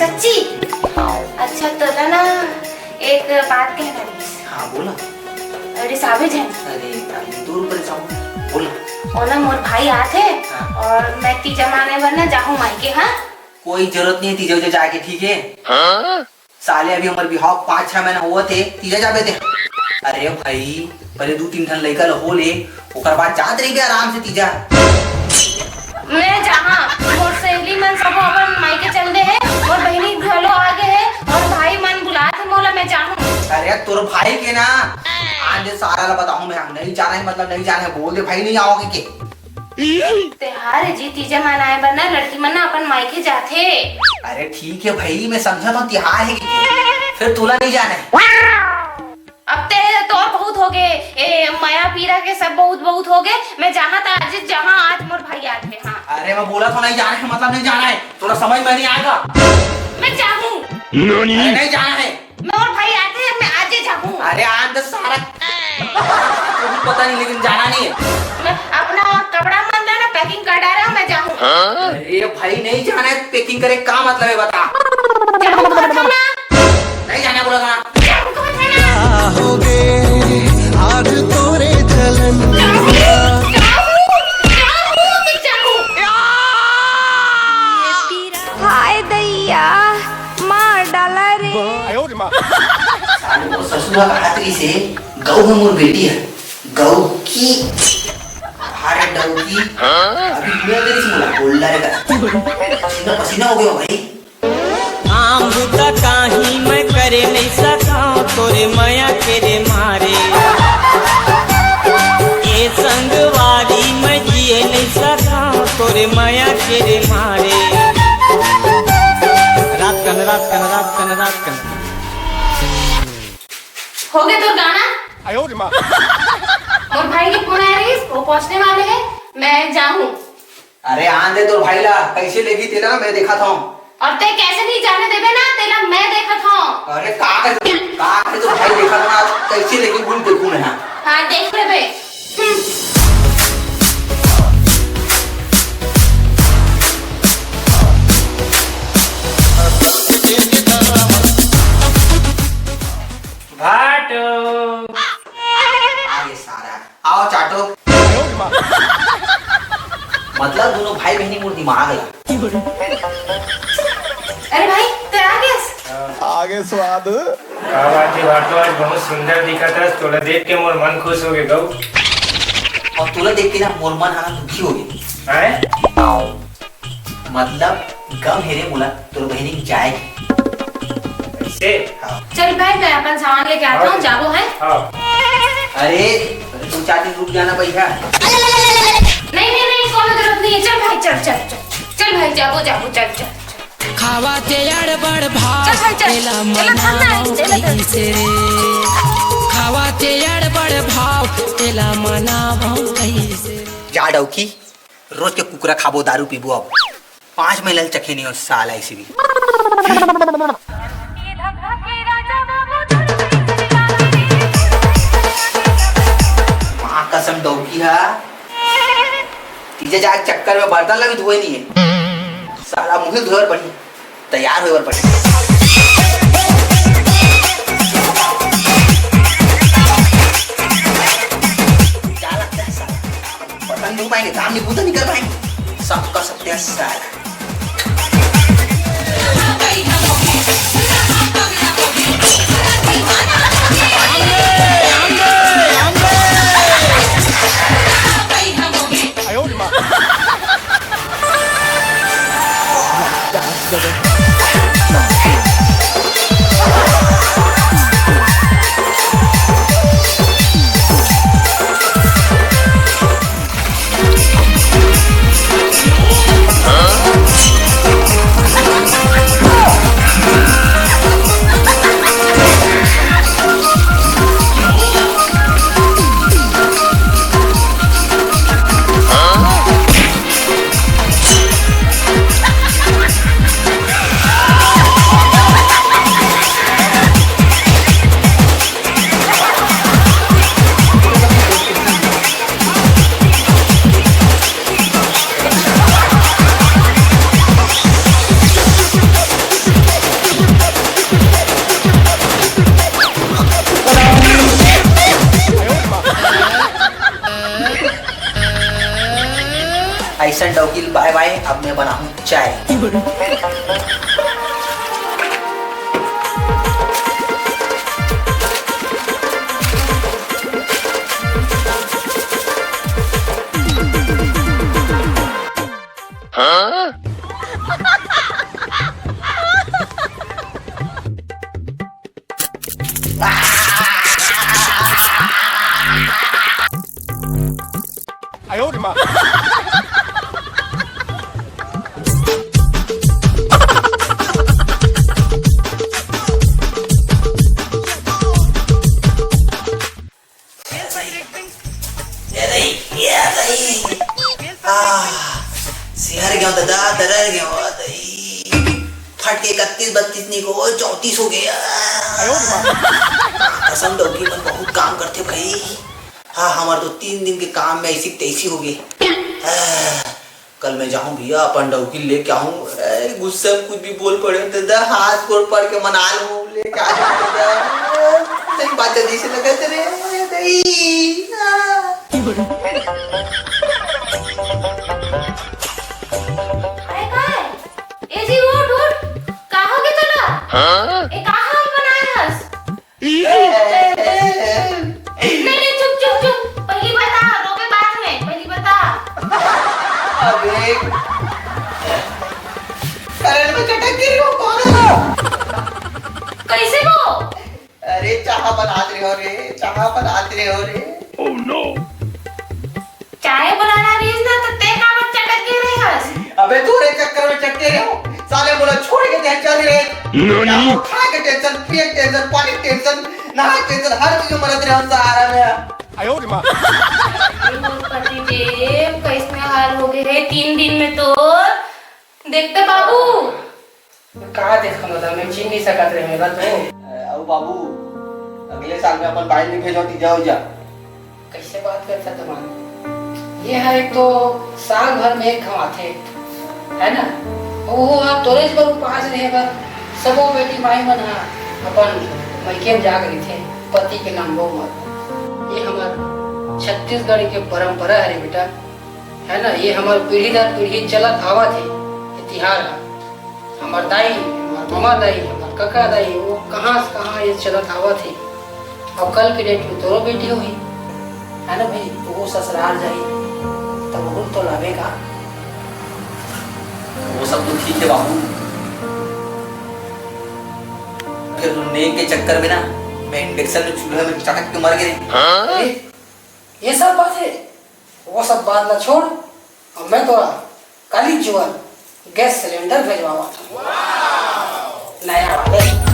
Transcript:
सच्ची? अच्छा तो ना एक बात कहना है। हाँ बोला। अरे साबित है। अरे दूर पर जाओ बोला। और ना मोर भाई आते और मैं तीजा माने वरना जाऊँ मायके। हाँ कोई जरूरत नहीं है तीजा उजा जाके, ठीक है? साले अभी हमारे बिहाव 5-6 महीना हुआ थे, तीजा जाबे थे। अरे भाई पहले 2-3 ठन लड़का हो ले, ओकर बाद जात रही आराम से तीजा। मैं जहाँ मोर सहेली मन सब अपन मायके चल दे है और बहनी घलो आगे है और भाई मन बुलाते मोला मैं जाऊँ। अरे तोर भाई के ना आज सारा ला बताऊँ मैं, नहीं जाना है मतलब नहीं जाना है, बोल दे भाई नहीं आओगे के। त्योहार जी तीजा मनाए बना लड़की मन अपन मायके जाते। अरे ठीक है भाई मैं समझा तो त्योहार है फिर तोला नहीं जाना है। अब ते तो बहुत हो गए, माया पीरा के सब बहुत हो गए। मैं जहाँ था आज जहाँ आज मोर भाई आते। हाँ अरे मैं बोला तो नहीं जाना है मतलब नहीं जाना है, थोड़ा समझ में नहीं आएगा। मैं जाऊँ नहीं जाना है, मोर भाई आते हैं मैं आज जाऊँ। अरे आज तो सारा पता नहीं लेकिन जाना नहीं है। मैं अपना कपड़ा मन लेना पैकिंग कर डाला मैं जाऊँ। अरे भाई नहीं जाना है, पैकिंग करे का मतलब है बता। नहीं जाना बोला था आज तोरे चलन हाय दैया मार डाला रे। ससुरा खातरी से गौ में मोर बेटी है, गौ की अरे गौ की अभी मैं तेरी से बोला बोल रहा है पसीना पसीना हो गया भाई। आम बुता काही मैं करे नहीं सका तोरे माया तेरे मारे, ये संगवारी मैं जिए नहीं सका तोरे माया तेरे मारे। रात कन हो गया तो गाना। और भाई की फोन आ रही है, वो पहुंचने वाले हैं, मैं जाऊँ। अरे आन दे तो भाई ला कैसे लेगी तेरा मैं देखा था। और ते कैसे नहीं जाने देवे ना तेला मैं देखा था। अरे का तो भाई देखा था कैसे लेके गुण देखूं ना। हाँ देख ले बे। भाटो आगे सारा आओ चाटो। मतलब दोनों भाई बहनी मोर दिमाग ला। अरे भाई तेरा आगे स्वाद बाबाजी भाटो आज बहुत सुंदर दिखा था, तोला देख के मोर मन खुश हो गया गौ। और तोला देख के ना मोर मन हाना दुखी हो गया। हैं? मतलब गम हेरे बोला तोर बहनी जाए ऐसे? चल भाई मैं अपन सामान लेके आता हूँ, जाबो है। अरे 2-4 दिन रुक जाना भैया। नहीं कोई जरूरत नहीं है। चल भाई चल भाई जाबो चल। खावा ते अड़बड़ भाव चल भाई चल खावा ते अड़बड़ भाव तेला मनावो कैसे। जा डौकी रोज के कुकरा खाबो दारू पीबो, अब 5 महीने चखे नहीं हो साला ऐसी भी। माँ कसम डौकी है तीजे जाके चक्कर में बर्तन लगी धोए नहीं है, साला मुँह धोए पड़ी तैयार हुए पड़े। क्या लगता है साला बर्तन नहीं पाएंगे, काम नहीं पूरा नहीं कर पाएंगे, सब कर सकते हैं साला। हाँ बाय बाय, अब मैं बनाऊं चाय। सिहर गया दादा, दरर गया दही, फट के 31-32 नहीं को 34 हो गया। कसम डॉगी मन बहुत काम करते भाई। हाँ, हमारे तो 3 दिन के काम में ऐसी तैसी हो गई। कल मैं जाऊं भैया अपन डॉगी लेके आऊं। गुस्से में कुछ भी बोल पड़े दादा, हाथ गोड़ पड़ के मना लूं, लेके आ जाऊं दादा। तेरी बात जल्दी से लगा तेरे दही। अरे काय ए जी उठ उठ, कहाँ के चला? ए कहाँ बनायस? नहीं चुप चुप चुप, पहली बता, रोके बाद में, पहली बता। अबे करंट में चटक गिरी हो पागल। कैसे वो? अरे चाह बनाते रहे हो रे, चाह बनाते रहे हो रे। Oh no! चाय बनाना रीज ना तो ते का बच्चा चटक के रहे हस। अबे तू रे चक्कर में चटके रहे हो, साले बोला छोड़ के ध्यान चल रहे। नहीं। खा के टेंशन, पिए के टेंशन, पानी के टेंशन, नहा के टेंशन, हर चीज में मरत रहे हम सहारा में। पति देव कैसे हाल हो गए रे 3 दिन में तो। देखते बाबू कहाँ देखा मतलब मैं छीन नहीं सकत रहे मेरा तो। अब बाबू अगले साल में अपन बाइक में भेजो तीजा हो जा। कैसे बात करता तुम्हारा? ये है एक तो साल भर में एक खवाते है ना, वो तोरे पर पास रहे बर सबो बेटी माई मन हा अपन मैके में जाग रही थे पति के नाम मत। ये हमार छत्तीसगढ़ के परंपरा है रे बेटा, है ना। ये हमार पीढ़ी दर पीढ़ी चलत आवत है इतिहास। हमार दाई, हमार मामा दाई, हमार काका दाई, वो कहाँ से कहाँ ये चलत आवत है। और कल के डेट में तोरो बेटी हुई है ना भाई, तो वो ससुराल जाई तब वो तो लावेगा। वो सब तो ठीक है बाबू, फिर नेक के चक्कर में ना मैं इंडक्शन में चूल्हे में चटक के मर गए। ये सब बात है, वो सब बात ना छोड़। और मैं तो काली जुआन गैस सिलेंडर भेजवा नया वाला।